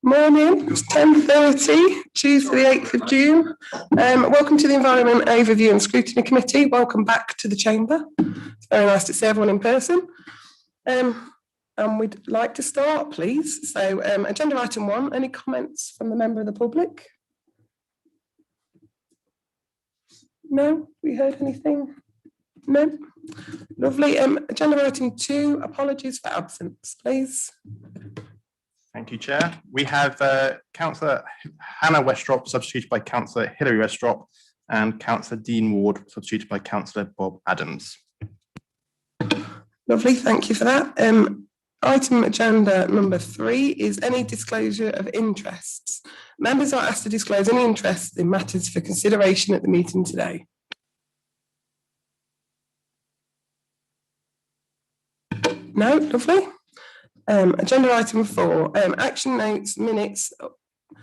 Morning, it's 10:30, Tuesday the 8th of June. Welcome to the Environment Overview and Scrutiny Committee. Welcome back to the Chamber. It's very nice to see everyone in person. And we'd like to start, please. So agenda item 1, any comments from the member of the public? No? We heard anything? No? Lovely. Agenda item 2, apologies for absence, please. Thank you, Chair. We have Councillor Hannah Westrop, substituted by Councillor Hilary Westrop, and Councillor Dean Ward, substituted by Councillor Bob Adams. Lovely, thank you for that. Item agenda number 3 is any disclosure of interests. Members are asked to disclose any interests in matters for consideration at the meeting today. No, lovely. Agenda item 4, action notes minutes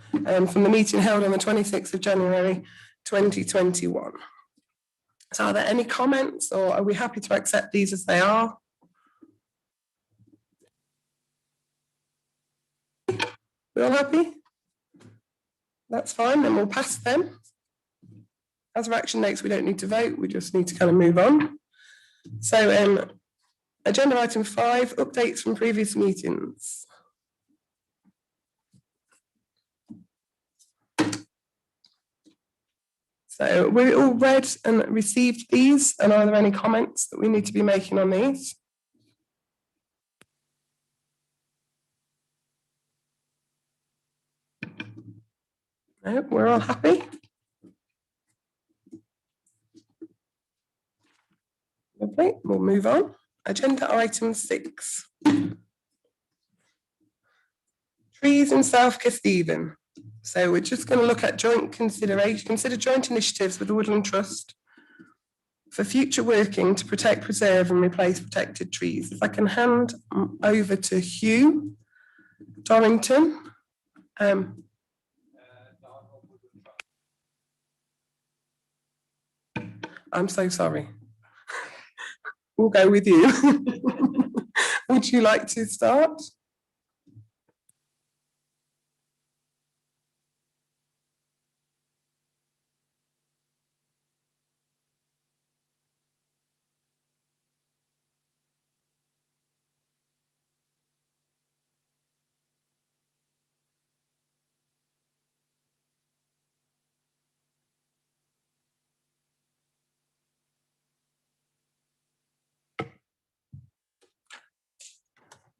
from the meeting held on the 26th of January 2021. So are there any comments, or are we happy to accept these as they are? We're all happy? That's fine, then we'll pass them. As for action notes, we don't need to vote, we just need to kind of move on. So agenda item 5, updates from previous meetings. So we all read and received these, and are there any comments that we need to be making on these? No, we're all happy. Lovely, we'll move on. Agenda item 6. Trees in South Kesteven. So we're just going to look at consider joint initiatives with the Woodland Trust for future working to protect, preserve and replace protected trees. If I can hand over to Hugh Dorrington. I'm so sorry. We'll go with you. Would you like to start?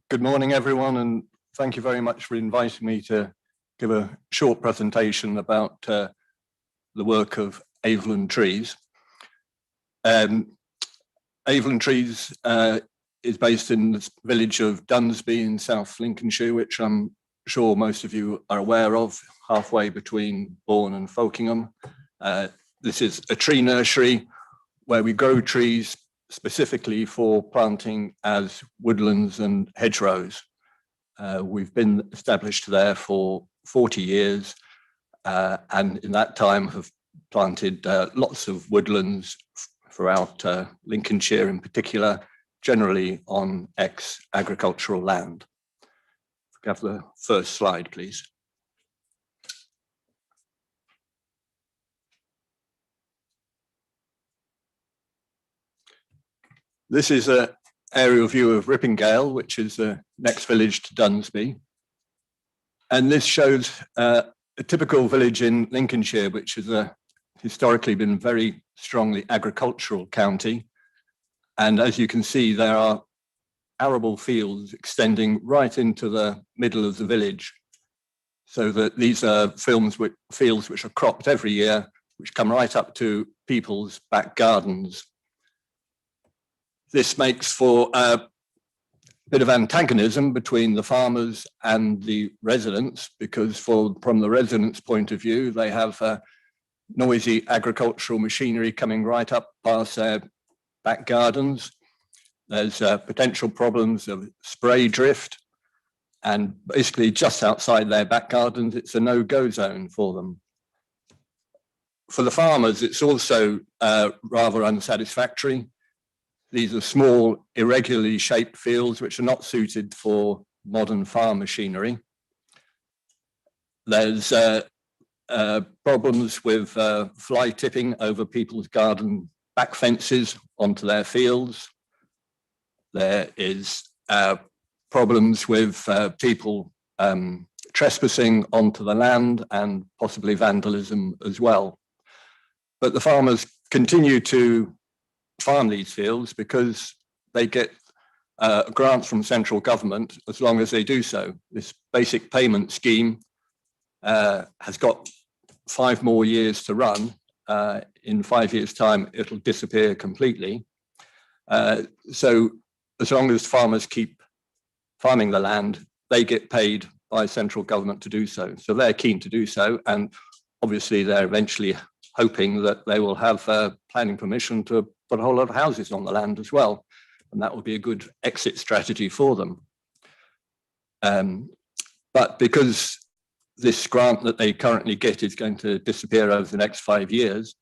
Good morning, everyone, and thank you very much for inviting me to give a short presentation about the work of Aveland Trees. Aveland Trees is based in the village of Dunsby in South Lincolnshire, which I'm sure most of you are aware of, halfway between Bourne and Folkingham. This is a tree nursery where we grow trees specifically for planting as woodlands and hedgerows. We've been established there for 40 years and in that time have planted lots of woodlands throughout Lincolnshire in particular, generally on ex-agricultural land. If we can have the first slide, please. This is an aerial view of Rippingale, which is the next village to Dunsby. And this shows a typical village in Lincolnshire, which has historically been a very strongly agricultural county. And as you can see, there are arable fields extending right into the middle of the village. So that these are fields which are cropped every year, which come right up to people's back gardens. This makes for a bit of antagonism between the farmers and the residents, because from the residents' point of view, they have noisy agricultural machinery coming right up past their back gardens. There's potential problems of spray drift, and basically just outside their back gardens, it's a no-go zone for them. For the farmers, it's also rather unsatisfactory. These are small, irregularly shaped fields which are not suited for modern farm machinery. There's problems with fly tipping over people's garden back fences onto their fields. There is problems with people trespassing onto the land and possibly vandalism as well. But the farmers continue to farm these fields because they get grants from central government as long as they do so. This basic payment scheme has got 5 more years to run. In 5 years' time, it'll disappear completely. So as long as farmers keep farming the land, they get paid by central government to do so. So they're keen to do so. And obviously they're eventually hoping that they will have planning permission to put a whole lot of houses on the land as well. And that will be a good exit strategy for them. But because this grant that they currently get is going to disappear over the next 5 years,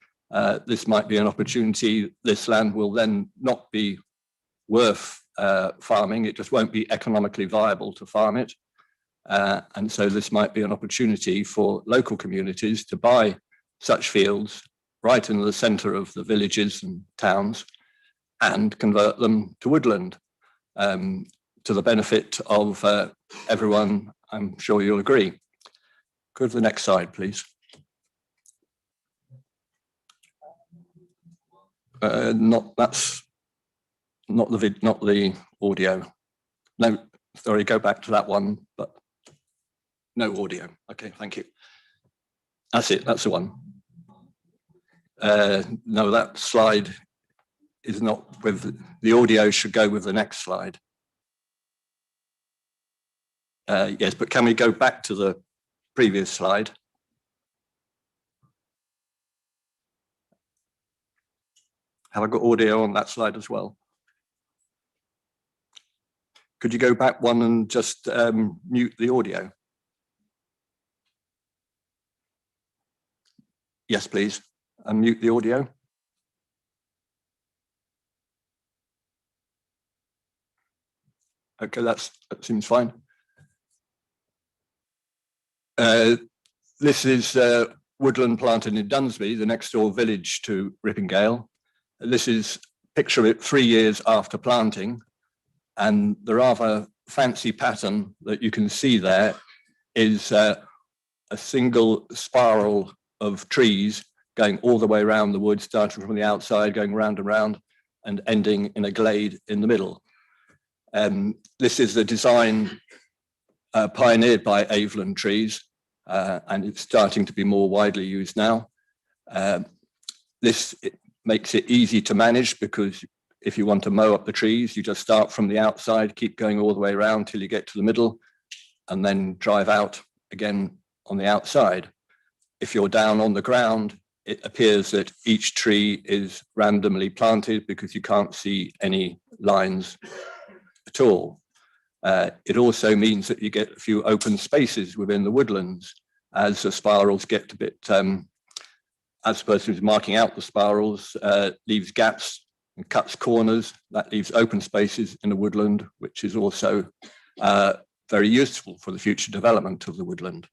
this might be an opportunity. This land will then not be worth farming. It just won't be economically viable to farm it. And so this might be an opportunity for local communities to buy such fields right in the centre of the villages and towns and convert them to woodland, to the benefit of everyone. I'm sure you'll agree. Go to the next slide, please. That's not the audio. No, sorry, go back to that one, but no audio. Okay, thank you. That's it, that's the one. No, that slide is not with, the audio should go with the next slide. Yes, but can we go back to the previous slide? Have I got audio on that slide as well? Could you go back one and just mute the audio? Yes, please. And mute the audio. Okay, that seems fine. This is woodland planted in Dunsby, the next door village to Rippingale. This is a picture of it 3 years after planting, and the rather fancy pattern that you can see there is a single spiral of trees going all the way around the wood, starting from the outside, going round and round, and ending in a glade in the middle. This is the design pioneered by Aveland Trees, and it's starting to be more widely used now. This makes it easy to manage because if you want to mow up the trees, you just start from the outside, keep going all the way around till you get to the middle, and then drive out again on the outside. If you're down on the ground, it appears that each tree is randomly planted because you can't see any lines at all. It also means that you get a few open spaces within the woodlands as the spirals get a bit, as the person who's marking out the spirals leaves gaps and cuts corners, that leaves open spaces in the woodland, which is also very useful for the future development of the woodland.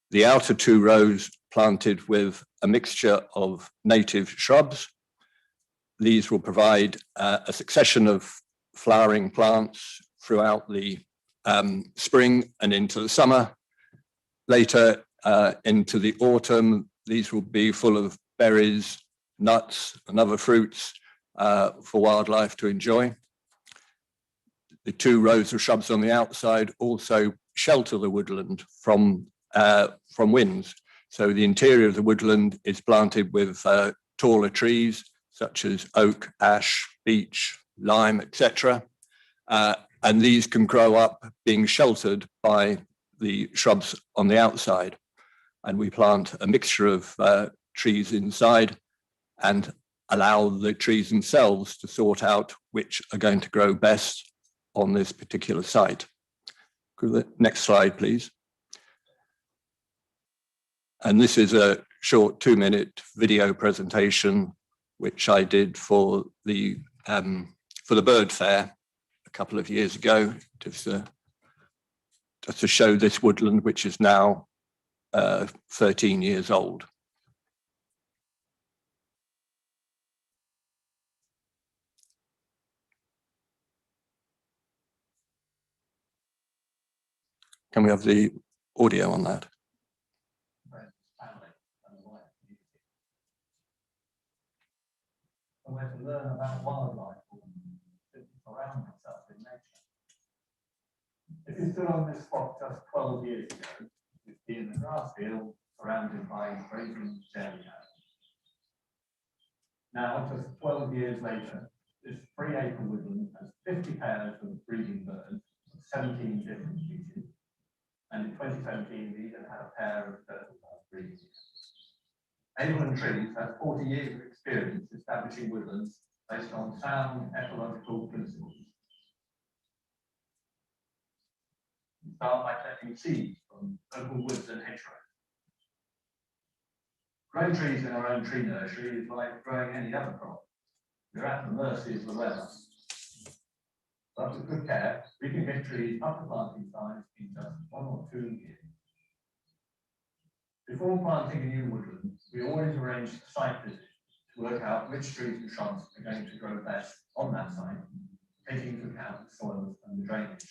The outer 2 rows planted with a mixture of native shrubs. These will provide a succession of flowering plants throughout the spring and into the summer. Later into the autumn, these will be full of berries, nuts and other fruits for wildlife to enjoy. The 2 rows of shrubs on the outside also shelter the woodland from winds. So the interior of the woodland is planted with taller trees such as oak, ash, beech, lime, etc. And these can grow up being sheltered by the shrubs on the outside. And we plant a mixture of trees inside and allow the trees themselves to sort out which are going to grow best on this particular site. Go to the next slide, please. And this is a short 2-minute video presentation which I did for the bird fair a couple of years ago, just to just to show this woodland, which is now 13 years old. Can we have the audio on that? Somewhere to learn about wildlife around itself in nature. If you stood on this spot just 12 years ago, you'd be in the grass field surrounded by grazing dairy cows. Now, just 12 years later, this 3-acre woodland has 50 pairs of breeding birds of 17 different species. And in 2017, we even had a pair of turtle doves breeding. Avon Trees has 40 years of experience establishing woodlands based on sound ecological principles. We start by collecting seeds from local woods and hedgerows. Growing trees in our own tree nursery is like growing any other crop. We're at the mercy of the weather. But with good care, we can get trees up to planting size in just 1 or 2 years. Before planting a new woodland, we always arrange a site visit to work out which trees and shrubs are going to grow best on that site, taking into account the soils and the drainage.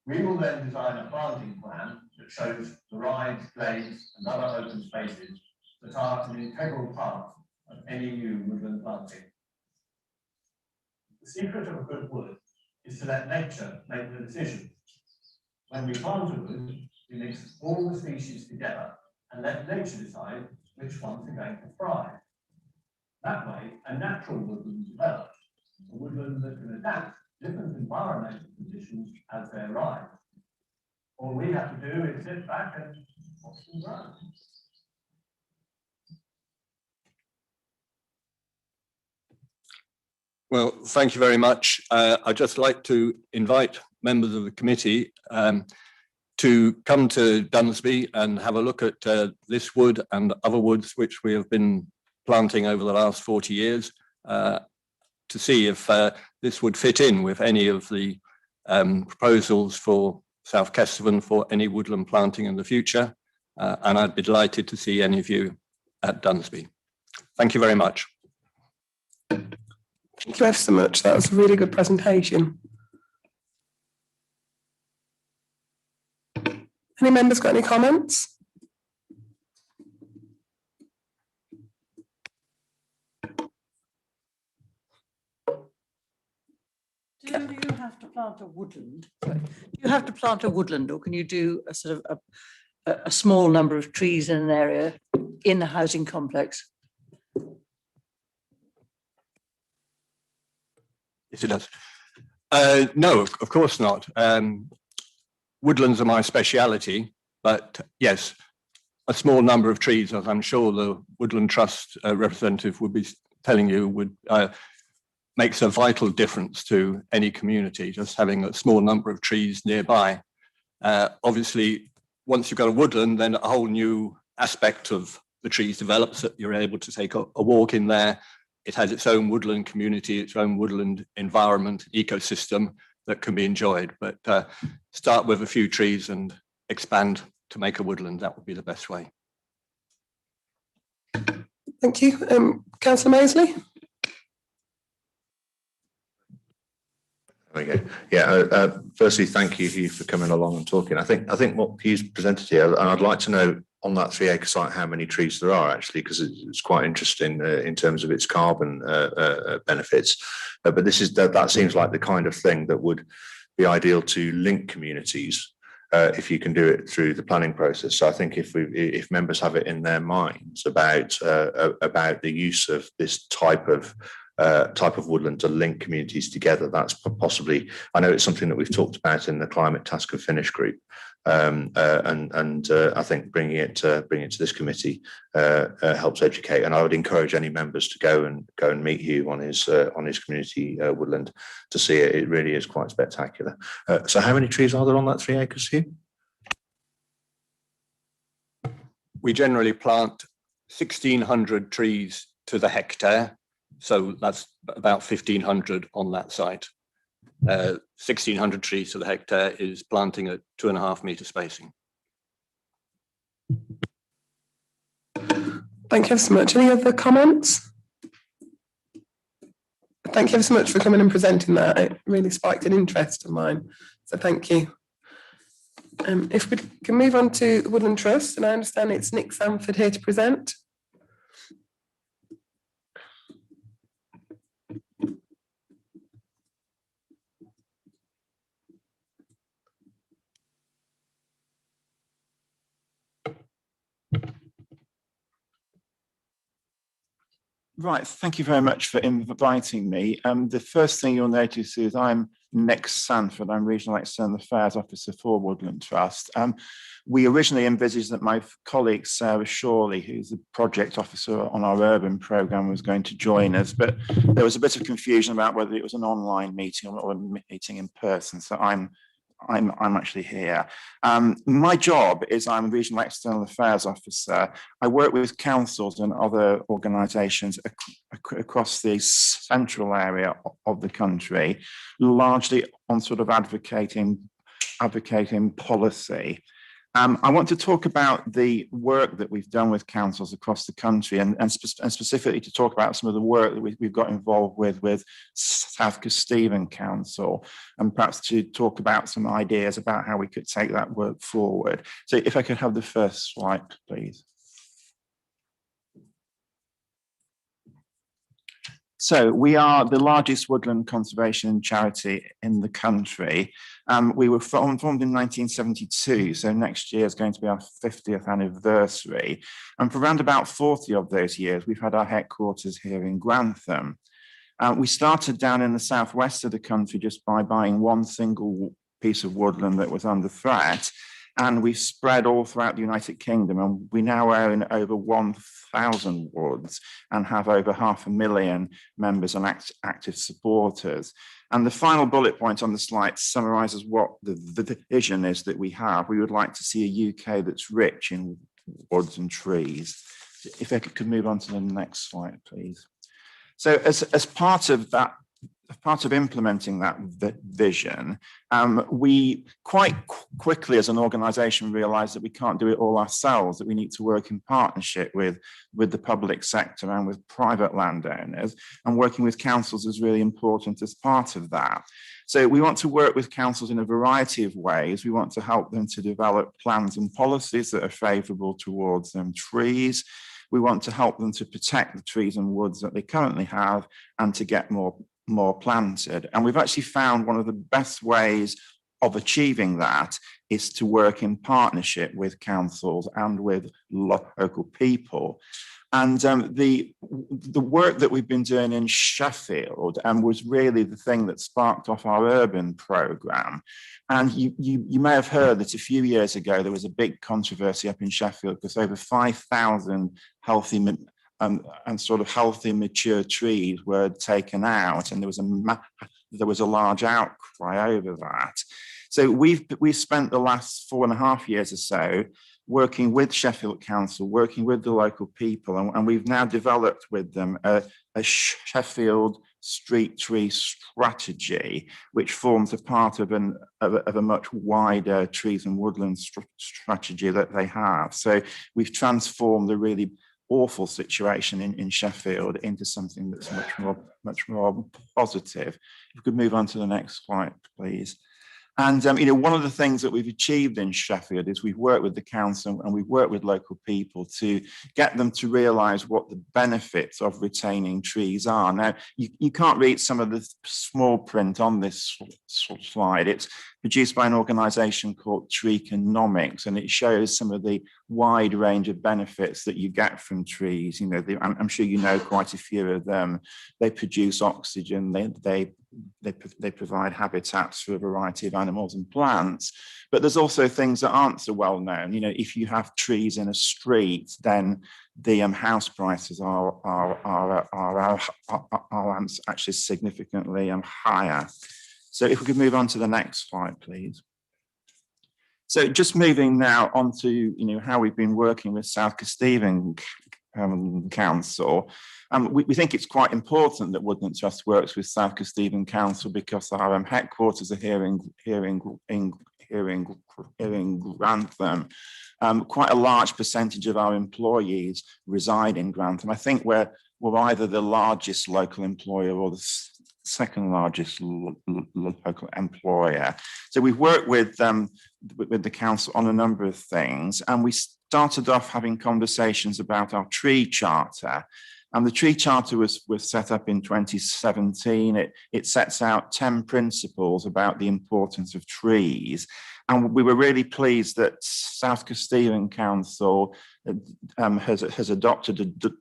We will then design a planting plan that shows the rides, glades, and other open spaces that are an integral part of any new woodland planting. The secret of a good wood is to let nature make the decision. When we plant a wood, we mix all the species together and let nature decide which ones are going to thrive. That way, a natural woodland develops, a woodland that can adapt to different environmental conditions as they arise. All we have to do is sit back and watch them grow. Well, thank you very much. I'd just like to invite members of the committee to come to Dunsby and have a look at this wood and other woods which we have been planting over the last 40 years to see if this would fit in with any of the proposals for South Kesteven for any woodland planting in the future. And I'd be delighted to see any of you at Dunsby. Thank you very much. Thank you ever so much. That was a really good presentation. Any members got any comments? Do you have to plant a woodland? Sorry. Do you have to plant a woodland, or can you do a sort of a small number of trees in an area in a housing complex? Yes, it does. No, of course not. Woodlands are my speciality, but yes, a small number of trees, as I'm sure the Woodland Trust representative would be telling you, would makes a vital difference to any community, just having a small number of trees nearby. Obviously, once you've got a woodland, then a whole new aspect of the trees develops, that you're able to take a walk in there. It has its own woodland community, its own woodland environment, ecosystem that can be enjoyed. But start with a few trees and expand to make a woodland. That would be the best way. Thank you. Councillor Mosley? There we go. Yeah. Firstly, thank you, Hugh, for coming along and talking. I think what Hugh's presented here, and I'd like to know on that 3-acre site how many trees there are actually, because it's quite interesting in terms of its carbon benefits. But that seems like the kind of thing that would be ideal to link communities if you can do it through the planning process. So I think if members have it in their minds about the use of this type of woodland to link communities together, that's possibly, I know it's something that we've talked about in the Climate Task and Finish group, and I think bringing it to this committee helps educate. And I would encourage any members to go and meet Hugh on his community woodland to see it. It really is quite spectacular. So how many trees are there on that 3 acres, Hugh? We generally plant 1,600 trees to the hectare. So that's about 1,500 on that site. 1,600 trees to the hectare is planting at 2.5 metre spacing. Thank you ever so much. Any other comments? Thank you ever so much for coming and presenting that. It really spiked an interest of mine. So thank you. If we can move on to the Woodland Trust, and I understand it's Nick Sanford here to present. Right, thank you very much for inviting me. The first thing you'll notice is I'm Nick Sanford. I'm Regional External Affairs Officer for Woodland Trust. We originally envisaged that my colleague Sarah Shawley, who's the project officer on our urban programme, was going to join us, but there was a bit of confusion about whether it was an online meeting or a meeting in person. So I'm actually here. My job is I'm a Regional External Affairs Officer. I work with councils and other organisations across the central area of the country, largely on sort of advocating policy. I want to talk about the work that we've done with councils across the country and specifically to talk about some of the work that we've got involved with South Kesteven Council, and perhaps to talk about some ideas about how we could take that work forward. So if I could have the first slide, please. So we are the largest woodland conservation charity in the country. We were formed in 1972, so next year is going to be our 50th anniversary. And for around about 40 of those years, we've had our headquarters here in Grantham. We started down in the southwest of the country just by buying one single piece of woodland that was under threat. And we've spread all throughout the United Kingdom, and we now own over 1,000 woods and have over 500,000 members and active supporters. And the final bullet point on the slide summarises what the vision is that we have. We would like to see a UK that's rich in woods and trees. If I could move on to the next slide, please. So as part of that, as part of implementing that vision, we quite quickly as an organisation realised that we can't do it all ourselves, that we need to work in partnership with the public sector and with private landowners, and working with councils is really important as part of that. So we want to work with councils in a variety of ways. We want to help them to develop plans and policies that are favourable towards trees. We want to help them to protect the trees and woods that they currently have and to get more planted. And we've actually found one of the best ways of achieving that is to work in partnership with councils and with local people. And the work that we've been doing in Sheffield was really the thing that sparked off our urban programme. And you may have heard that a few years ago there was a big controversy up in Sheffield because over 5,000 healthy and sort of healthy mature trees were taken out, and there was a large outcry over that. So we've spent the last 4.5 years or so working with Sheffield Council, working with the local people, and we've now developed with them a Sheffield street tree strategy, which forms a part of a much wider trees and woodland strategy that they have. So we've transformed the really awful situation in Sheffield into something that's much more positive. If we could move on to the next slide, please. And one of the things that we've achieved in Sheffield is we've worked with the council and we've worked with local people to get them to realise what the benefits of retaining trees are. Now, you can't read some of the small print on this slide. It's produced by an organisation called Treeconomics, and it shows some of the wide range of benefits that you get from trees. I'm sure you know quite a few of them. They produce oxygen, they provide habitats for a variety of animals and plants, but there's also things that aren't so well known. If you have trees in a street, then the house prices are actually significantly higher. So if we could move on to the next slide, please. So just moving now on to how we've been working with South Kesteven Council. We think it's quite important that Woodland Trust works with South Kesteven Council because our headquarters are here in Grantham. Quite a large percentage of our employees reside in Grantham. I think we're either the largest local employer or the second largest local employer. So we've worked with the council on a number of things, and we started off having conversations about our tree charter. And the tree charter was set up in 2017. It sets out 10 principles about the importance of trees. And we were really pleased that South Kesteven Council has adopted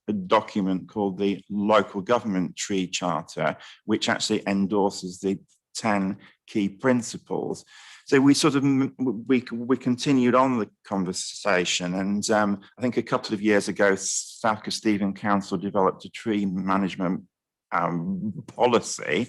a document called the Local Government Tree Charter, which actually endorses the 10 key principles. So we sort of, we continued on the conversation, and I think a couple of years ago, South Kesteven Council developed a tree management policy.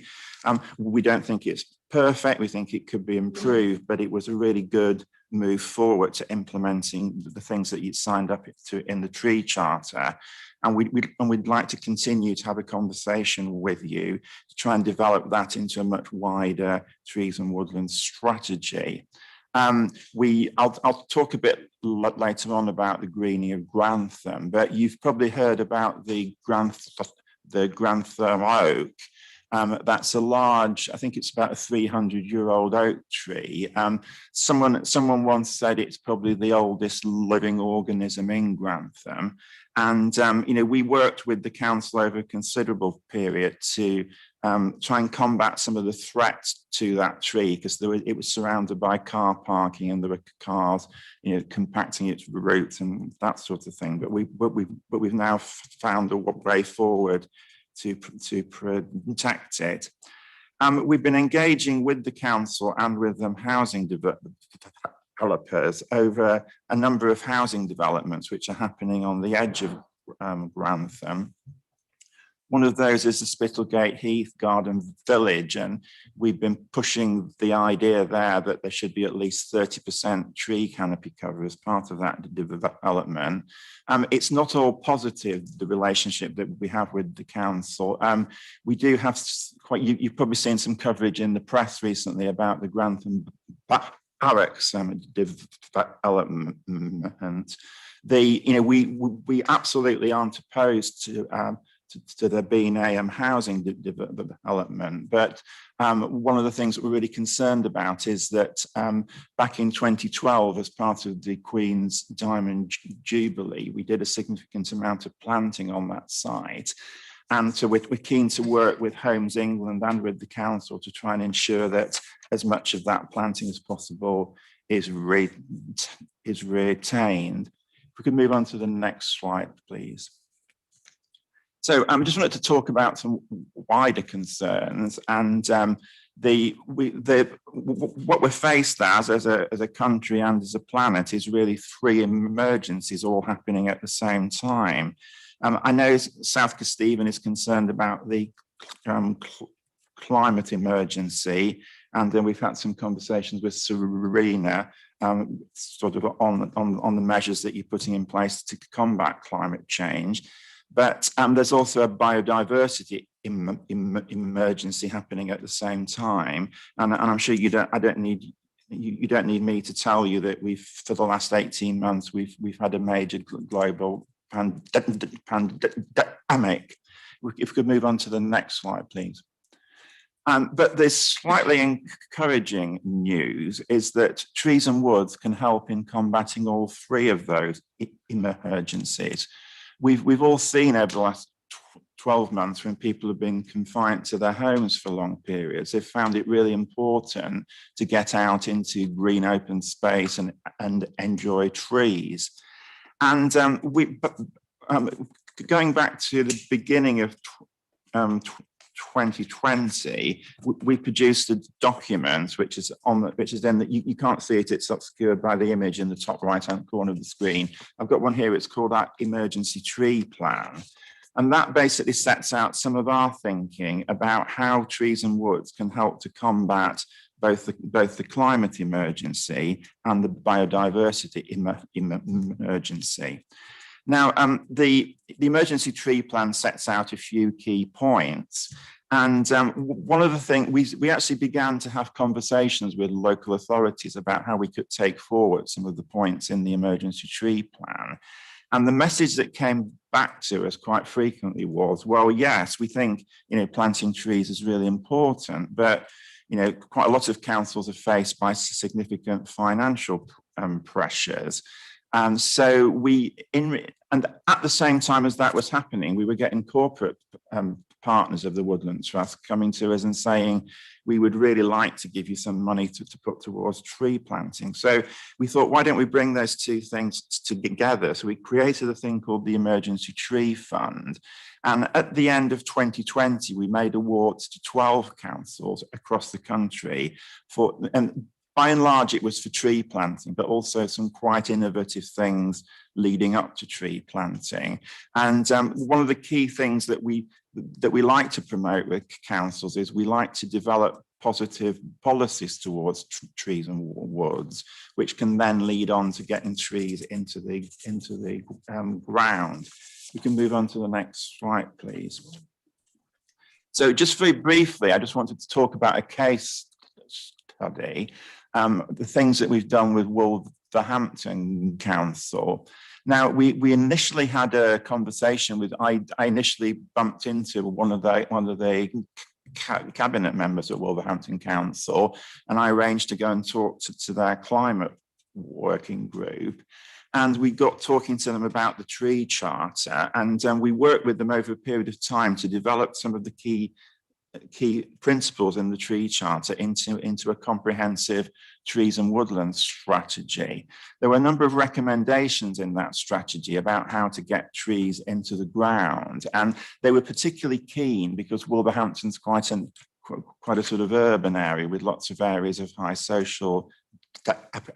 We don't think it's perfect, we think it could be improved, but it was a really good move forward to implementing the things that you signed up to in the tree charter. And we'd like to continue to have a conversation with you to try and develop that into a much wider trees and woodland strategy. I'll talk a bit later on about the greening of Grantham, but you've probably heard about the Grantham oak. That's a large, I think it's about a 300-year-old oak tree. Someone once said it's probably the oldest living organism in Grantham. And, we worked with the council over a considerable period to try and combat some of the threats to that tree, because it was surrounded by car parking and there were cars, compacting its roots and that sort of thing. But we've now found a way forward to protect it. We've been engaging with the council and with housing developers over a number of housing developments which are happening on the edge of Grantham. One of those is the Spittlegate Heath Garden Village, and we've been pushing the idea there that there should be at least 30% tree canopy cover as part of that development. It's not all positive, the relationship that we have with the council. We do have you've probably seen some coverage in the press recently about the Grantham Barracks development. We absolutely aren't opposed to there being a housing development. But one of the things that we're really concerned about is that back in 2012, as part of the Queen's Diamond Jubilee, we did a significant amount of planting on that site. And so we're keen to work with Homes England and with the council to try and ensure that as much of that planting as possible is retained. If we could move on to the next slide, please. So I just wanted to talk about some wider concerns, and what we're faced as a country and as a planet is really three emergencies all happening at the same time. I know South Kesteven is concerned about the climate emergency, and then we've had some conversations with Serena sort of on the measures that you're putting in place to combat climate change. But there's also a biodiversity emergency happening at the same time, and I'm sure you don't need me to tell you that for the last 18 months we've had a major global pandemic. If we could move on to the next slide, please. But this slightly encouraging news is that trees and woods can help in combating all three of those emergencies. We've all seen over the last 12 months when people have been confined to their homes for long periods, they've found it really important to get out into green open space and enjoy trees. And going back to the beginning of 2020, we produced a document which is then that you can't see it, it's obscured by the image in the top right hand corner of the screen. I've got one here, it's called our emergency tree plan, and that basically sets out some of our thinking about how trees and woods can help to combat both the climate emergency and the biodiversity emergency. Now, the emergency tree plan sets out a few key points. And one of the things, we actually began to have conversations with local authorities about how we could take forward some of the points in the emergency tree plan. And the message that came back to us quite frequently was, well, yes, we think, planting trees is really important, but, quite a lot of councils are faced by significant financial pressures. And so and at the same time as that was happening, we were getting corporate partners of the Woodland Trust coming to us and saying, we would really like to give you some money to put towards tree planting. So we thought, why don't we bring those two things together? So we created a thing called the Emergency Tree Fund. And at the end of 2020, we made awards to 12 councils across the country and by and large, it was for tree planting, but also some quite innovative things leading up to tree planting. And one of the key things that we like to promote with councils is we like to develop positive policies towards trees and woods, which can then lead on to getting trees into the ground. We can move on to the next slide, please. So just very briefly, I just wanted to talk about a case study. The things that we've done with Wolverhampton Council. Now, we initially had a conversation with, I initially bumped into one of the cabinet members at Wolverhampton Council, and I arranged to go and talk to their climate working group. And we got talking to them about the tree charter, and we worked with them over a period of time to develop some of the key principles in the tree charter into a comprehensive trees and woodlands strategy. There were a number of recommendations in that strategy about how to get trees into the ground, and they were particularly keen because Wolverhampton's quite a sort of urban area with lots of areas of high social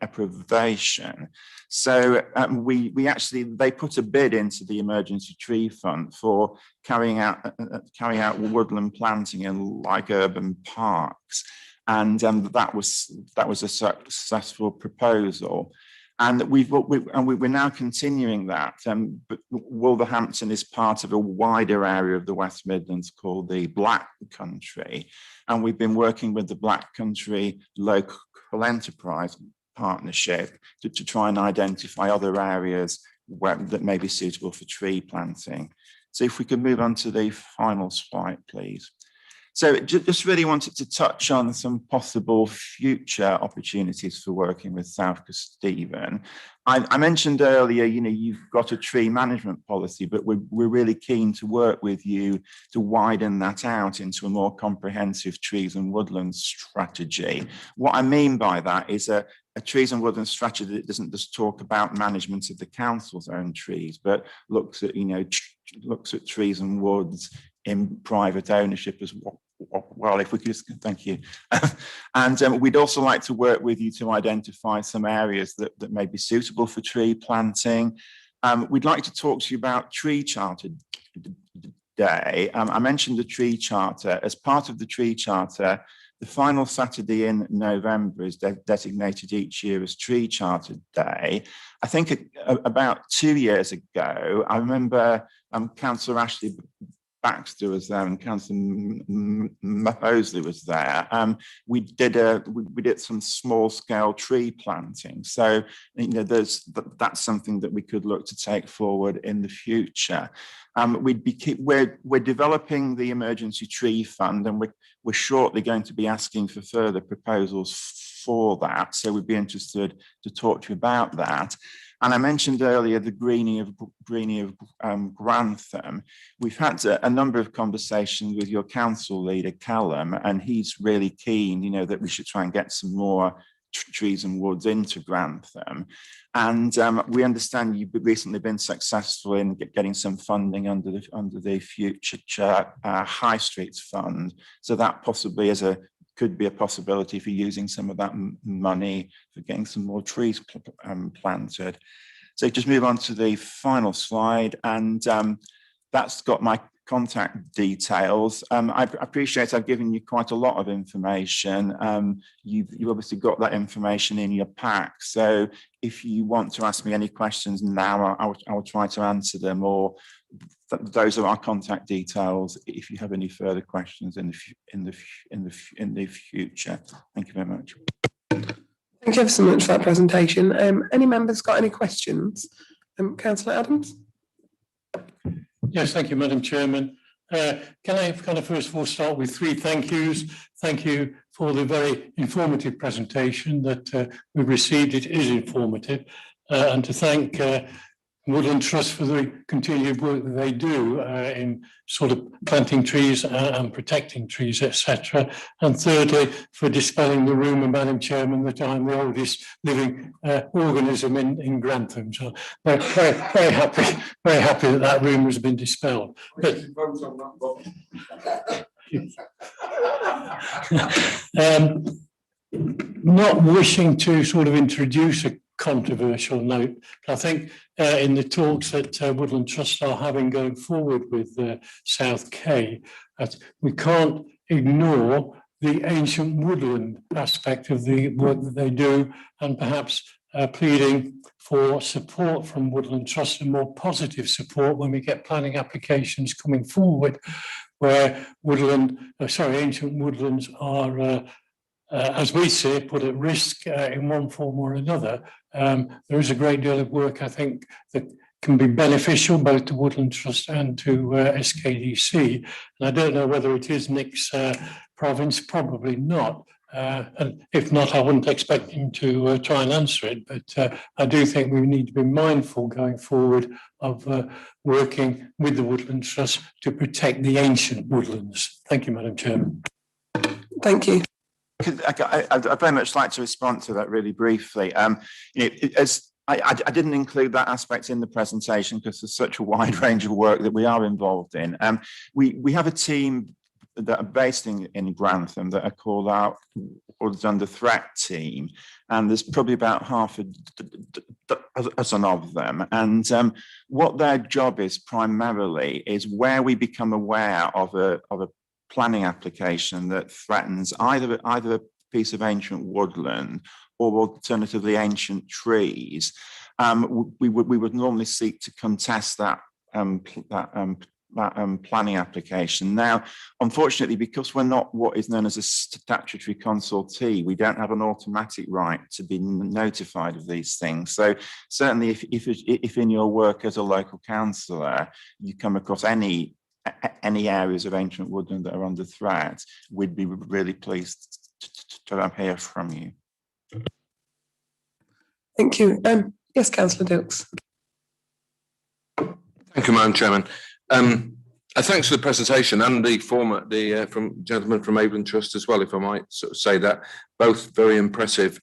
deprivation. So they put a bid into the Emergency Tree Fund for carrying out woodland planting in like urban parks, and that was a successful proposal. And we're now continuing that. But Wolverhampton is part of a wider area of the West Midlands called the Black Country, and we've been working with the Black Country Local Enterprise Partnership to try and identify other areas that may be suitable for tree planting. So if we could move on to the final slide, please. So just really wanted to touch on some possible future opportunities for working with South Stephen. I mentioned earlier, you've got a tree management policy, but we're really keen to work with you to widen that out into a more comprehensive trees and woodlands strategy. What I mean by that is a trees and woodlands strategy that doesn't just talk about management of the council's own trees, but looks at trees and woods in private ownership as well, if we could just, thank you. And we'd also like to work with you to identify some areas that may be suitable for tree planting. We'd like to talk to you about Tree Charter Day. I mentioned the Tree Charter. As part of the Tree Charter, the final Saturday in November is designated each year as Tree Charter Day. I think about 2 years ago, I remember Councillor Ashley Baxter was there and Councillor Mosley was there. We did some small scale tree planting. So that's something that we could look to take forward in the future. We're developing the Emergency Tree Fund, and we're shortly going to be asking for further proposals for that. So we'd be interested to talk to you about that. And I mentioned earlier the Greening of Grantham. We've had a number of conversations with your council leader, Callum, and he's really keen, that we should try and get some more trees and woods into Grantham. And we understand you've recently been successful in getting some funding under the Future High Streets Fund. So that possibly could be a possibility for using some of that money for getting some more trees planted. So just move on to the final slide, and that's got my contact details. I appreciate I've given you quite a lot of information. You've obviously got that information in your pack. So if you want to ask me any questions now, I will try to answer them, or those are our contact details if you have any further questions in the future. Thank you very much. Thank you ever so much for that presentation. Any members got any questions? Councillor Adams? Yes, thank you, Madam Chairman. Can I kind of first of all start with 3 thank yous? Thank you for the very informative presentation that we've received. It is informative. And to thank Woodland Trust for the continued work that they do in sort of planting trees and protecting trees, etc. And thirdly, for dispelling the rumour, Madam Chairman, that I'm the oldest living organism in Grantham. So very happy that that rumour has been dispelled. But, not wishing to sort of introduce a controversial note, I think in the talks that Woodland Trust are having going forward with South Quay, that we can't ignore the ancient woodland aspect of the work that they do, and perhaps pleading for support from Woodland Trust and more positive support when we get planning applications coming forward, where ancient woodlands are as we see it, put at risk in one form or another. There is a great deal of work, I think, that can be beneficial both to Woodland Trust and to SKDC. And I don't know whether it is Nick's province, probably not. And if not, I wouldn't expect him to try and answer it. But I do think we need to be mindful going forward of working with the Woodland Trust to protect the ancient woodlands. Thank you, Madam Chairman. Thank you. I'd very much like to respond to that really briefly. I didn't include that aspect in the presentation because there's such a wide range of work that we are involved in. We have a team that are based in Grantham that are called our Under Threat team, and there's probably about half a dozen of them. And what their job is primarily is where we become aware of a planning application that threatens either a piece of ancient woodland or alternatively ancient trees, we would normally seek to contest that planning application. Now, unfortunately, because we're not what is known as a statutory consultee, we don't have an automatic right to be notified of these things. So certainly if in your work as a local councillor, you come across any areas of ancient woodland that are under threat, we'd be really pleased to hear from you. Thank you. Yes, Councillor Dilks. Thank you, Madam Chairman. Thanks for the presentation and the from gentlemen from Woodland Trust as well, if I might sort of say that. Both very impressive.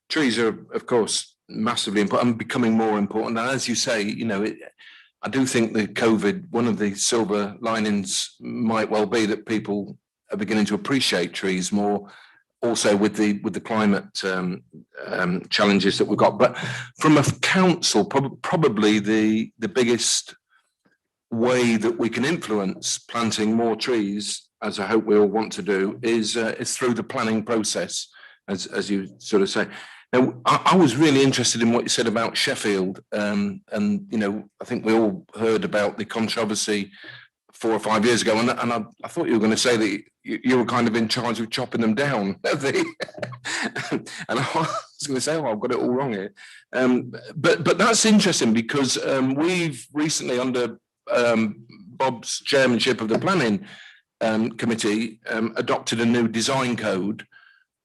Trees are, of course, massively important and becoming more important. And as you say, you know, I do think the COVID, one of the silver linings might well be that people are beginning to appreciate trees more, also with the climate challenges that we've got. But from a council, probably the biggest way that we can influence planting more trees, as I hope we all want to do, is through the planning process, as you sort of say. Now, I was really interested in what you said about Sheffield, and you know, I think we all heard about the controversy 4 or 5 years ago, and I thought you were going to say that you were kind of in charge of chopping them down. And I was going to say, oh, I've got it all wrong here. But that's interesting because we've recently, under Bob's chairmanship of the planning committee, adopted a new design code,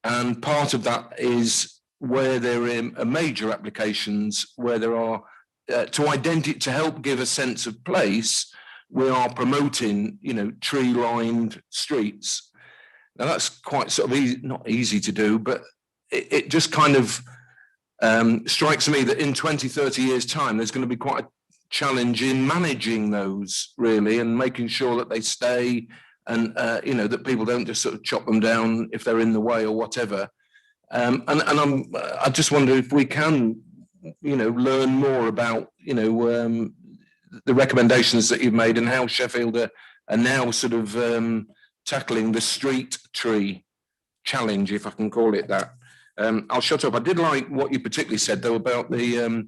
and part of that is where there are major applications where there are to help give a sense of place, we are promoting, you know, tree-lined streets. Now that's quite sort of not easy to do, but it just kind of strikes me that in 20, 30 years' time, there's going to be quite a challenge in managing those really and making sure that they stay and, you know, that people don't just sort of chop them down if they're in the way or whatever. I just wonder if we can, you know, learn more about, you know, the recommendations that you've made and how Sheffield are now sort of tackling the street tree challenge, if I can call it that. I'll shut up. I did like what you particularly said, though, about the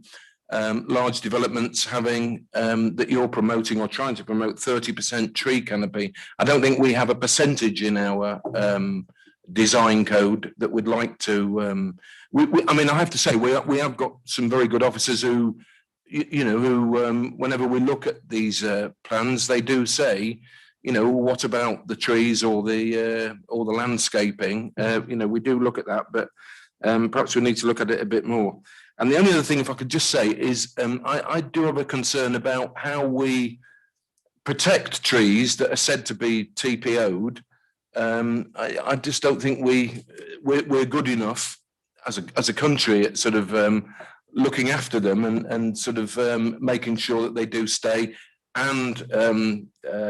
large developments having that you're promoting or trying to promote 30% tree canopy. I don't think we have a percentage in our design code that we'd like to. I mean, I have to say we have got some very good officers who, who whenever we look at these plans, they do say, what about the trees or the landscaping? We do look at that, but perhaps we need to look at it a bit more. And the only other thing, if I could just say, is I do have a concern about how we protect trees that are said to be TPO'd. I just don't think we're good enough as a country at sort of looking after them and sort of making sure that they do stay. And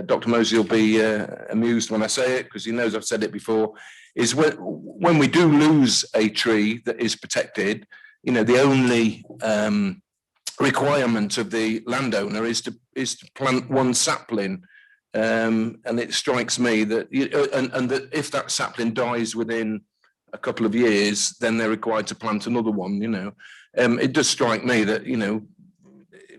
Dr. Mosley will be amused when I say it, because he knows I've said it before, is when we do lose a tree that is protected, the only requirement of the landowner is to plant one sapling. And it strikes me that, and that if that sapling dies within a couple of years, then they're required to plant another one, It does strike me that,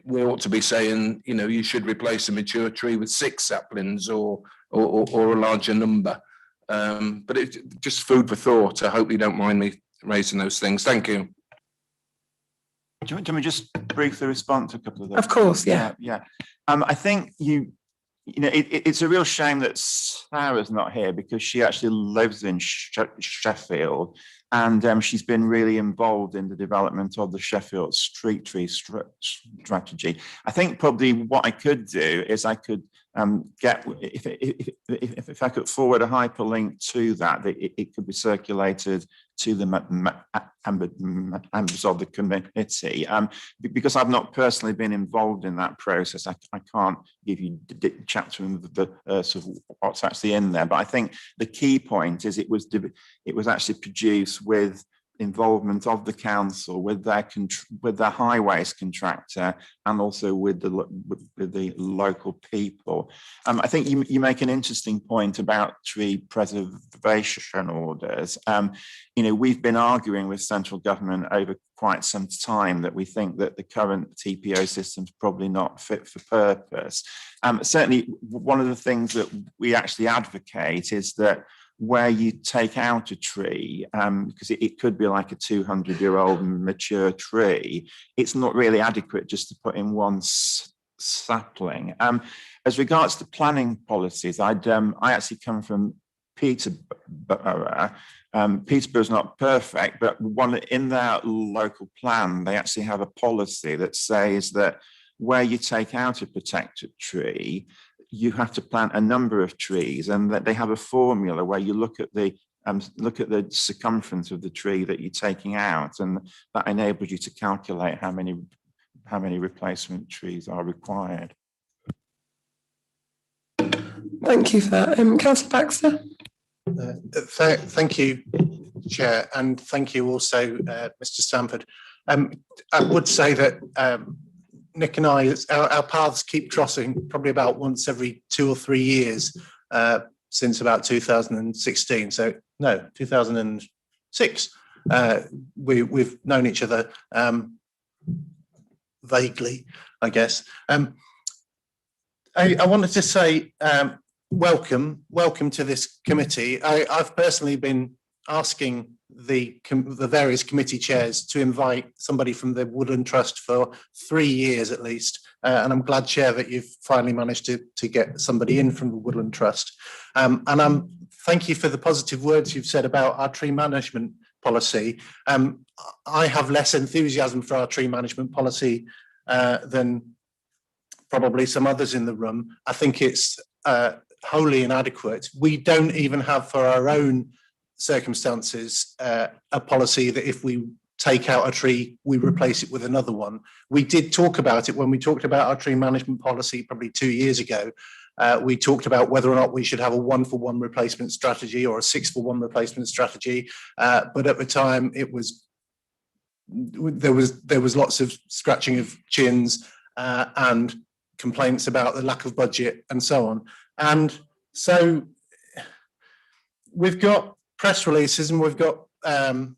we ought to be saying, you should replace a mature tree with 6 saplings or a larger number. But it's just food for thought. I hope you don't mind me raising those things. Thank you. Do you want me just briefly respond to a couple of those? Of course, yeah. I think it's a real shame that Sarah's not here, because she actually lives in Sheffield, and she's been really involved in the development of the Sheffield street tree strategy. I think probably what I could do is I could get, if I could forward a hyperlink to that, it could be circulated to the members of the committee. Because I've not personally been involved in that process, I can't give you the chapter and the sort of what's actually in there. But I think the key point is it was actually produced with involvement of the council, with their highways contractor, and also with the local people. I think you make an interesting point about tree preservation orders. We've been arguing with central government over quite some time that we think that the current TPO system is probably not fit for purpose. Certainly, one of the things that we actually advocate is that where you take out a tree, because it could be like a 200-year-old mature tree, it's not really adequate just to put in one sapling. As regards to planning policies, I actually come from Peterborough. Peterborough's not perfect, but in their local plan, they actually have a policy that says that where you take out a protected tree, you have to plant a number of trees, and that they have a formula where you look at the circumference of the tree that you're taking out, and that enables you to calculate how many replacement trees are required. Thank you for that. Councillor Baxter. Thank you, Chair, and thank you also, Mr. Stamford. I would say that Nick and I, our paths keep crossing probably about once every 2 or 3 years since about 2016. So no, 2006. We've known each other vaguely, I guess. I wanted to say welcome to this committee. I've personally been asking the various committee chairs to invite somebody from the Woodland Trust for 3 years at least, and I'm glad, Chair, that you've finally managed to get somebody in from the Woodland Trust. And thank you for the positive words you've said about our tree management policy. I have less enthusiasm for our tree management policy than probably some others in the room. I think it's wholly inadequate. We don't even have, for our own circumstances, a policy that if we take out a tree, we replace it with another one. We did talk about it when we talked about our tree management policy probably 2 years ago. We talked about whether or not we should have a 1-for-1 replacement strategy or a 6-for-1 replacement strategy. But at the time, there was lots of scratching of chins, and complaints about the lack of budget and so on. And so we've got press releases and we've got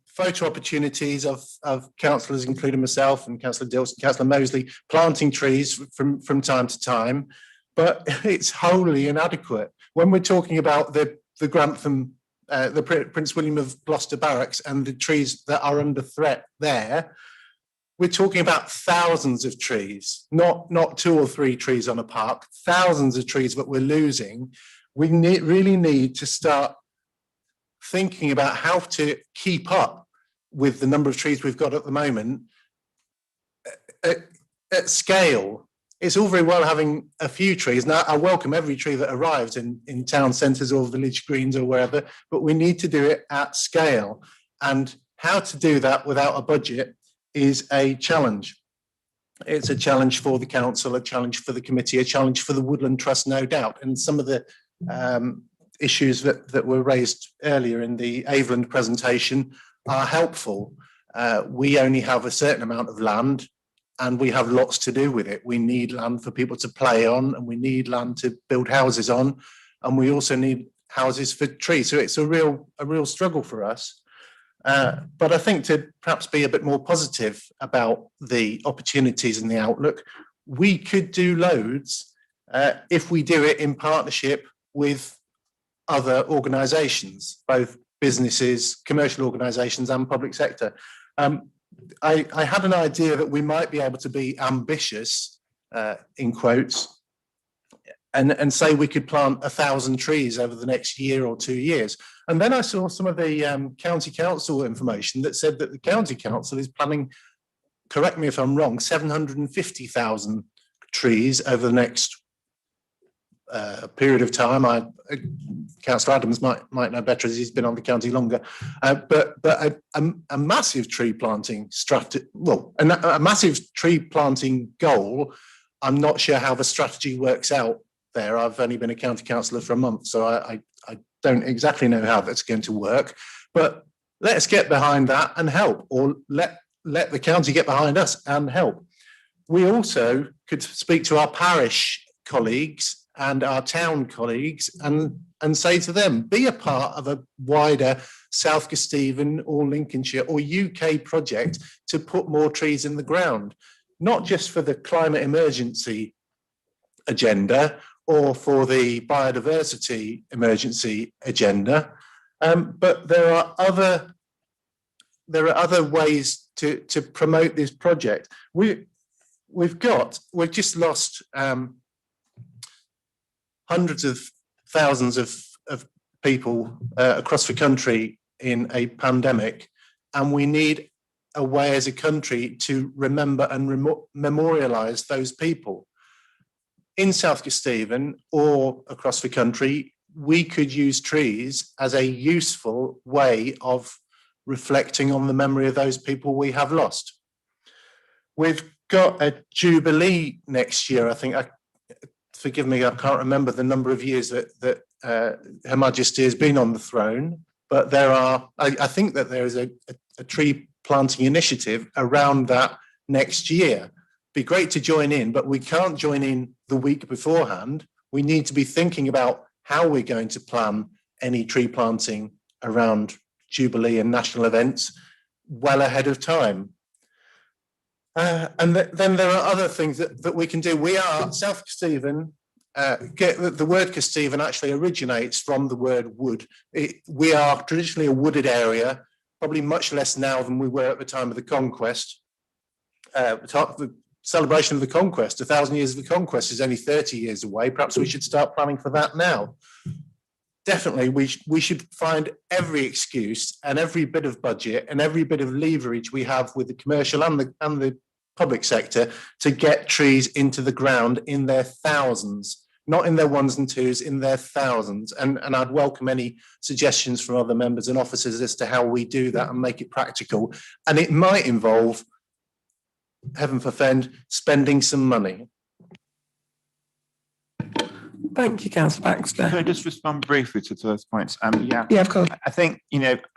photo opportunities of councillors, including myself and Councillor Dilson, Councillor Mosley, planting trees from time to time, but it's wholly inadequate. When we're talking about the Grantham, the Prince William of Gloucester Barracks and the trees that are under threat there, we're talking about thousands of trees, not 2 or 3 trees on a park, thousands of trees that we're losing. We really need to start thinking about how to keep up with the number of trees we've got at the moment at scale. It's all very well having a few trees. Now, I welcome every tree that arrives in town centres or village greens or wherever, but we need to do it at scale. And how to do that without a budget is a challenge. It's a challenge for the council, a challenge for the committee, a challenge for the Woodland Trust, no doubt. And some of the issues that were raised earlier in the Aveland presentation are helpful. We only have a certain amount of land and we have lots to do with it. We need land for people to play on and we need land to build houses on, and we also need houses for trees. So it's a real struggle for us. But I think to perhaps be a bit more positive about the opportunities and the outlook, we could do loads if we do it in partnership with other organisations, both businesses, commercial organisations and public sector. I had an idea that we might be able to be ambitious, in quotes, and say we could plant 1,000 trees over the next year or 2 years. And then I saw some of the county council information that said that the county council is planning, correct me if I'm wrong, 750,000 trees over the next period of time. Councillor Adams might know better as he's been on the county longer, but a massive tree planting strategy, well, a massive tree planting goal. I'm not sure how the strategy works out there. I've only been a county councillor for a month, so I don't exactly know how that's going to work, but let's get behind that and help, or let the county get behind us and help. We also could speak to our parish colleagues and our town colleagues and say to them, be a part of a wider South Kesteven or Lincolnshire or UK project to put more trees in the ground, not just for the climate emergency agenda or for the biodiversity emergency agenda, but there are other ways to promote this project. We've just lost hundreds of thousands of people across the country in a pandemic, and we need a way as a country to remember and memorialise those people. In South Kesteven or across the country, we could use trees as a useful way of reflecting on the memory of those people we have lost. We've got a jubilee next year. I think, forgive me, I can't remember the number of years that Her Majesty has been on the throne, but I think that there is a tree planting initiative around that next year. Be great to join in, but we can't join in the week beforehand. We need to be thinking about how we're going to plan any tree planting around Jubilee and national events well ahead of time. And then there are other things that we can do. We are, South Kesteven, the word Kesteven actually originates from the word wood. We are traditionally a wooded area, probably much less now than we were at the time of the conquest. The celebration of the conquest, 1,000 years of the conquest, is only 30 years away. Perhaps we should start planning for that now. Definitely, we should find every excuse and every bit of budget and every bit of leverage we have with the commercial and the public sector to get trees into the ground in their thousands, not in their ones and twos, in their thousands. And I'd welcome any suggestions from other members and officers as to how we do that and make it practical. And it might involve, heaven forfend, spending some money. Thank you, Councillor Baxter. Can I just respond briefly to those points? Yeah, of course. I think,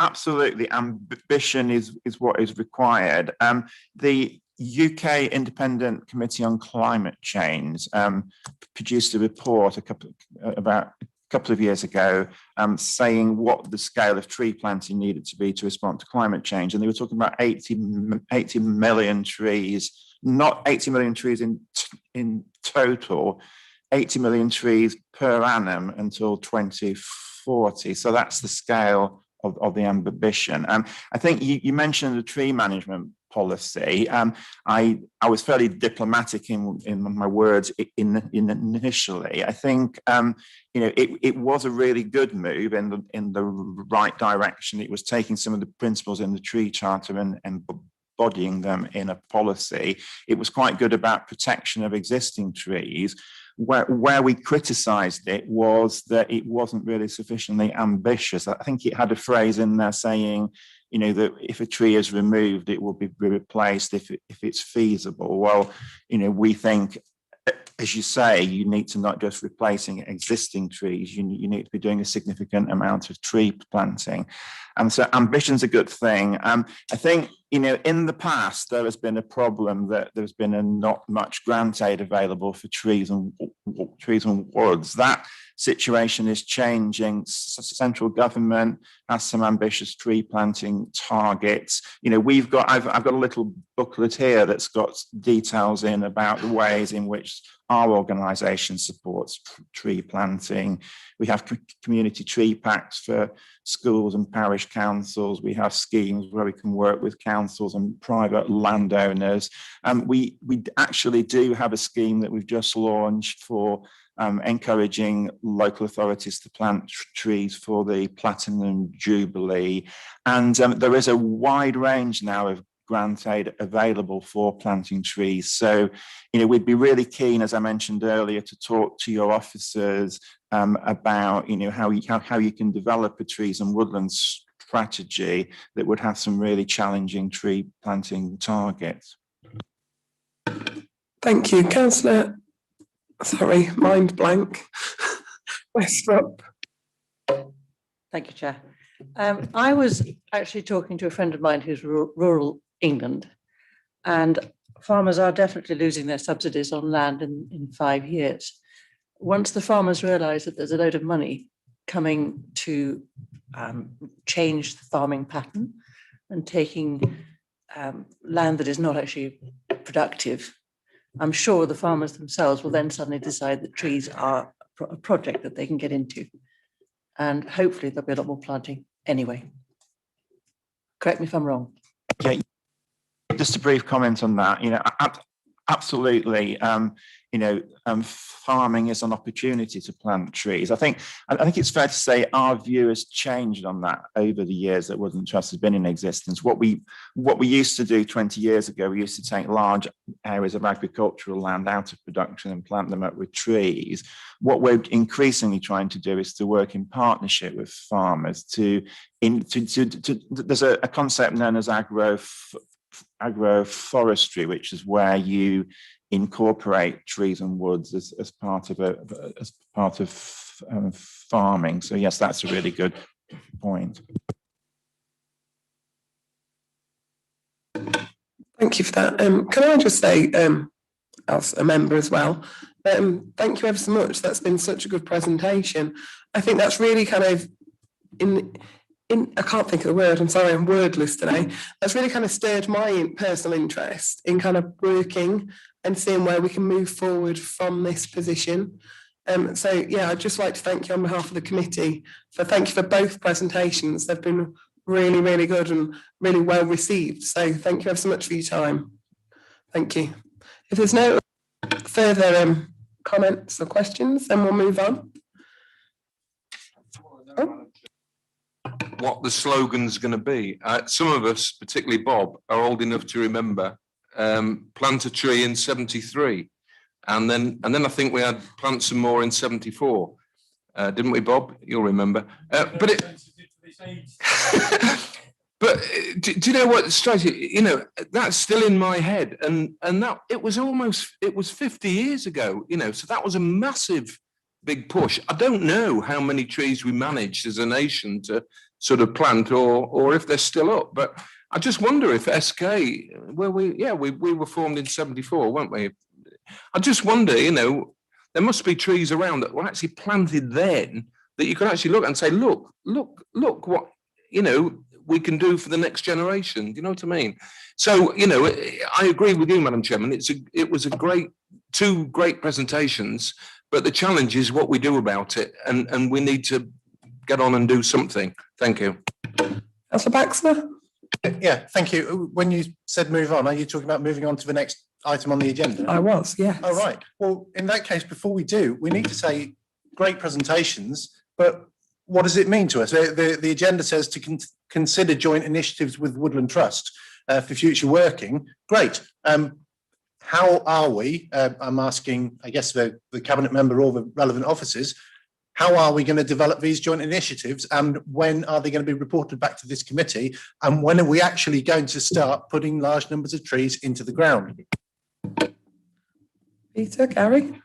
absolutely ambition is what is required. The UK Independent Committee on Climate Change produced a report about a couple of years ago saying what the scale of tree planting needed to be to respond to climate change. And they were talking about 80 million trees, not 80 million trees in total, 80 million trees per annum until 2040. So that's the scale of the ambition. I think you mentioned the tree management policy. I was fairly diplomatic in my words initially. I think it was a really good move in the right direction. It was taking some of the principles in the tree charter and embodying them in a policy. It was quite good about protection of existing trees. Where we criticised it was that it wasn't really sufficiently ambitious. I think it had a phrase in there saying, that if a tree is removed, it will be replaced if it's feasible. Well, we think, as you say, you need to not just replacing existing trees, you need to be doing a significant amount of tree planting. And so ambition's a good thing. I think, in the past, there has been a problem that there's been not much grant aid available for trees and woods. That situation is changing. Central government has some ambitious tree planting targets. I've got a little booklet here that's got details in about the ways in which our organisation supports tree planting. We have community tree packs for schools and parish councils. We have schemes where we can work with councils and private landowners. We actually do have a scheme that we've just launched for encouraging local authorities to plant trees for the Platinum Jubilee. And there is a wide range now of grant aid available for planting trees. So, we'd be really keen, as I mentioned earlier, to talk to your officers about, how you can develop a trees and woodlands strategy that would have some really challenging tree planting targets. Thank you, Councillor. Sorry, mind blank. Westrop. Thank you, Chair. I was actually talking to a friend of mine who's rural England, and farmers are definitely losing their subsidies on land in 5 years. Once the farmers realise that there's a load of money coming to change the farming pattern and taking land that is not actually productive, I'm sure the farmers themselves will then suddenly decide that trees are a project that they can get into. And hopefully there'll be a lot more planting anyway. Correct me if I'm wrong. Yeah, just a brief comment on that. Absolutely. Farming is an opportunity to plant trees. I think it's fair to say our view has changed on that over the years that Woodland Trust has been in existence. What we used to do 20 years ago, we used to take large areas of agricultural land out of production and plant them up with trees. What we're increasingly trying to do is to work in partnership with farmers there's a concept known as agroforestry, which is where you incorporate trees and woods as part of farming. So yes, that's a really good point. Thank you for that. Can I just say, as a member as well, thank you ever so much. That's been such a good presentation. I think that's really kind of I can't think of the word, I'm sorry, I'm wordless today. That's really kind of stirred my personal interest in kind of working and seeing where we can move forward from this position. So yeah, I'd just like to thank you on behalf of the committee. Thank you for both presentations. They've been really, really good and really well received. So thank you ever so much for your time. Thank you. If there's no further comments or questions, then we'll move on. Oh. What the slogan's going to be. Some of us, particularly Bob, are old enough to remember plant a tree in 73, and then I think we had plant some more in 74, didn't we, Bob? You'll remember. But do you know what strikes you? That's still in my head, and that it was 50 years ago. So that was a massive, big push. I don't know how many trees we managed as a nation to sort of plant or if they're still up, but I just wonder if SK, we were formed in 74, weren't we? I just wonder, there must be trees around that were actually planted then that you can actually look and say, look what, we can do for the next generation. Do you know what I mean? So, I agree with you, Madam Chairman. It was two great presentations, but the challenge is what we do about it, and we need to get on and do something. Thank you. Councillor Baxter? Yeah, thank you. When you said move on, are you talking about moving on to the next item on the agenda? I was, yes. Oh, right. Well, in that case, before we do, we need to say great presentations, but what does it mean to us? The agenda says to consider joint initiatives with Woodland Trust for future working. Great. How are we? I'm asking, I guess, the cabinet member or the relevant officers, how are we going to develop these joint initiatives, and when are they going to be reported back to this committee, and when are we actually going to start putting large numbers of trees into the ground? Peter, Gary?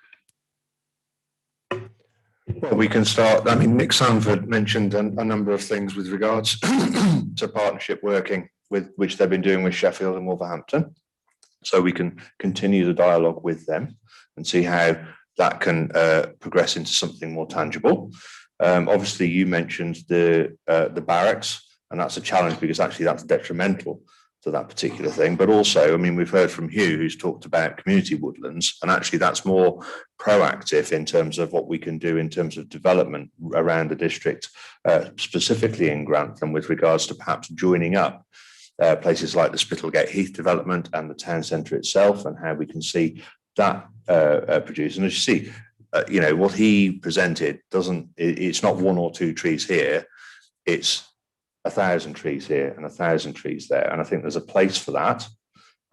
Well, we can start. I mean, Nick Sanford mentioned a number of things with regards to partnership working with which they've been doing with Sheffield and Wolverhampton. So we can continue the dialogue with them and see how that can progress into something more tangible. Obviously, you mentioned the barracks, and that's a challenge because actually that's detrimental to that particular thing. But also, I mean, we've heard from Hugh, who's talked about community woodlands, and actually that's more proactive in terms of what we can do in terms of development around the district, specifically in Grantham, with regards to perhaps joining up places like the Spittlegate Heath development and the town centre itself, and how we can see that produce. And as you see, what he presented it's not one or two trees here, it's 1,000 trees here and 1,000 trees there. And I think there's a place for that.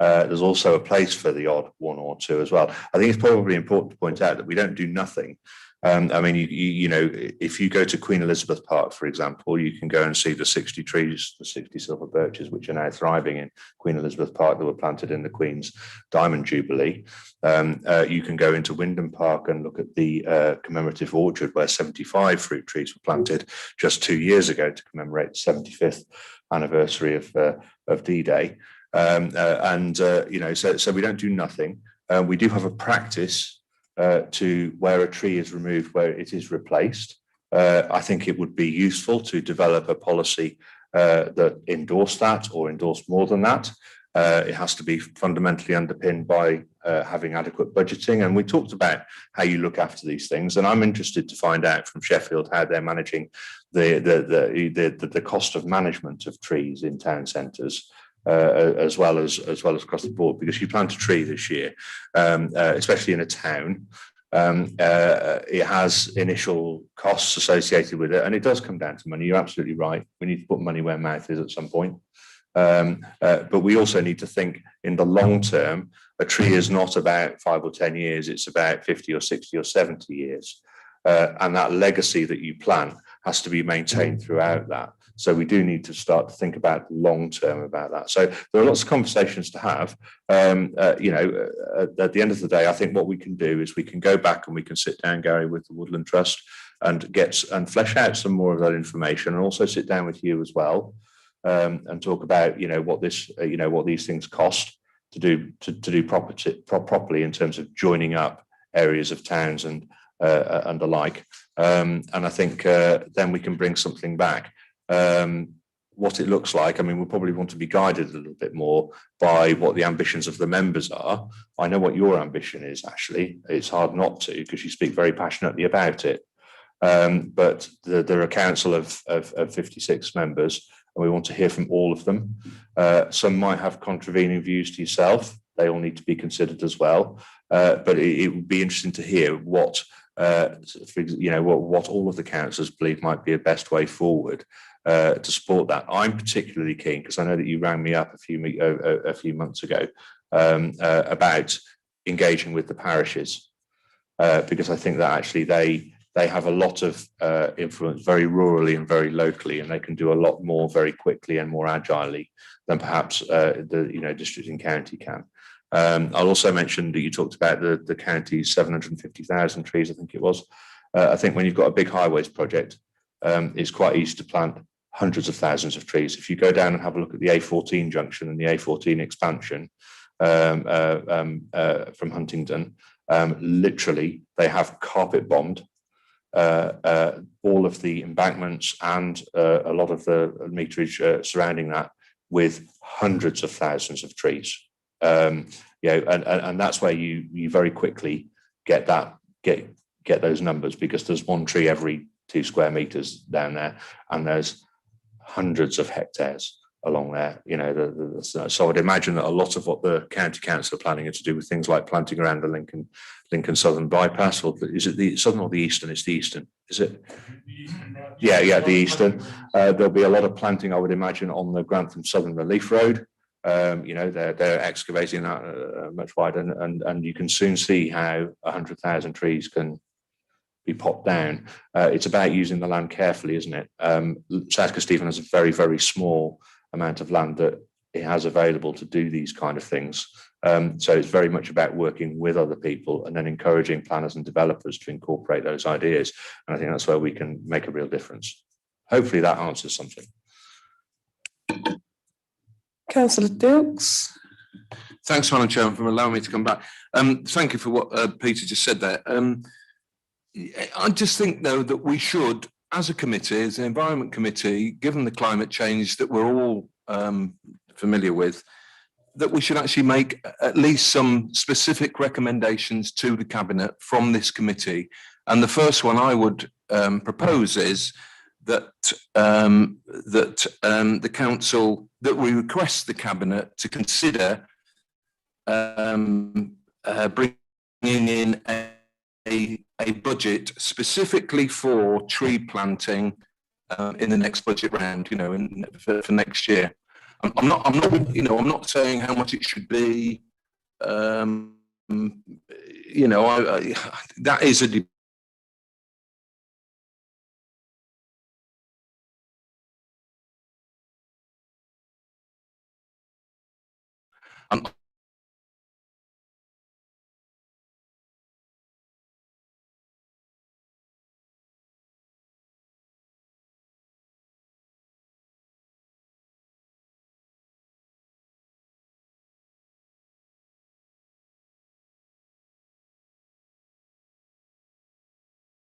There's also a place for the odd one or two as well. I think it's probably important to point out that we don't do nothing. I mean, if you go to Queen Elizabeth Park, for example, you can go and see the 60 trees, the 60 silver birches, which are now thriving in Queen Elizabeth Park that were planted in the Queen's Diamond Jubilee. You can go into Wyndham Park and look at the commemorative orchard where 75 fruit trees were planted just 2 years ago to commemorate the 75th anniversary of D-Day. So we don't do nothing. We do have a practice to where a tree is removed, where it is replaced. I think it would be useful to develop a policy that endorse that or endorse more than that. It has to be fundamentally underpinned by having adequate budgeting. And we talked about how you look after these things. And I'm interested to find out from Sheffield how they're managing the cost of management of trees in town centres. As well as across the board, because you plant a tree this year, especially in a town, it has initial costs associated with it, and it does come down to money. You're absolutely right. We need to put money where mouth is at some point, but we also need to think in the long term. A tree is not about 5 or 10 years; it's about 50 or 60 or 70 years, and that legacy that you plant has to be maintained throughout that. So we do need to start to think about long term about that. So there are lots of conversations to have. At the end of the day, I think what we can do is we can go back and we can sit down, Gary, with the Woodland Trust and flesh out some more of that information, and also sit down with you as well and talk about what these things cost to do properly in terms of joining up areas of towns and the like. And I think then we can bring something back. What it looks like, I mean, we'll probably want to be guided a little bit more by what the ambitions of the members are. I know what your ambition is, Ashley. It's hard not to, because you speak very passionately about it. But there are a council of 56 members, and we want to hear from all of them. Some might have contravening views to yourself. They all need to be considered as well. But it would be interesting to hear what all of the councillors believe might be a best way forward to support that. I'm particularly keen, because I know that you rang me up a few months ago about engaging with the parishes, because I think that actually they have a lot of influence very rurally and very locally, and they can do a lot more very quickly and more agilely than perhaps the district and county can. I'll also mention that you talked about the county's 750,000 trees, I think it was. I think when you've got a big highways project, it's quite easy to plant hundreds of thousands of trees. If you go down and have a look at the A14 junction and the A14 expansion from Huntingdon, literally they have carpet bombed all of the embankments and a lot of the meterage surrounding that with hundreds of thousands of trees. And that's where you very quickly get those numbers, because there's one tree every 2 square meters down there, and there's hundreds of hectares along there. So I'd imagine that a lot of what the county council are planning are to do with things like planting around the Lincoln Southern bypass, or is it the southern or the eastern? It's the eastern, is it? Yeah, the eastern. There'll be a lot of planting, I would imagine, on the Grantham Southern Relief Road. They're excavating that much wider, and you can soon see how 100,000 trees can be popped down. It's about using the land carefully, isn't it? South Kesteven has a very, very small amount of land that it has available to do these kind of things. So it's very much about working with other people and then encouraging planners and developers to incorporate those ideas. And I think that's where we can make a real difference. Hopefully that answers something. Councillor Dilks. Thanks, Madam Chairman, for allowing me to come back. Thank you for what Peter just said there. I just think, though, that we should, as a committee, as an environment committee, given the climate change that we're all familiar with, that we should actually make at least some specific recommendations to the Cabinet from this committee. And the first one I would propose is that the council, that we request the Cabinet to consider bringing in a budget specifically for tree planting in the next budget round, for next year. I'm not saying how much it should be. That is a debate. I'm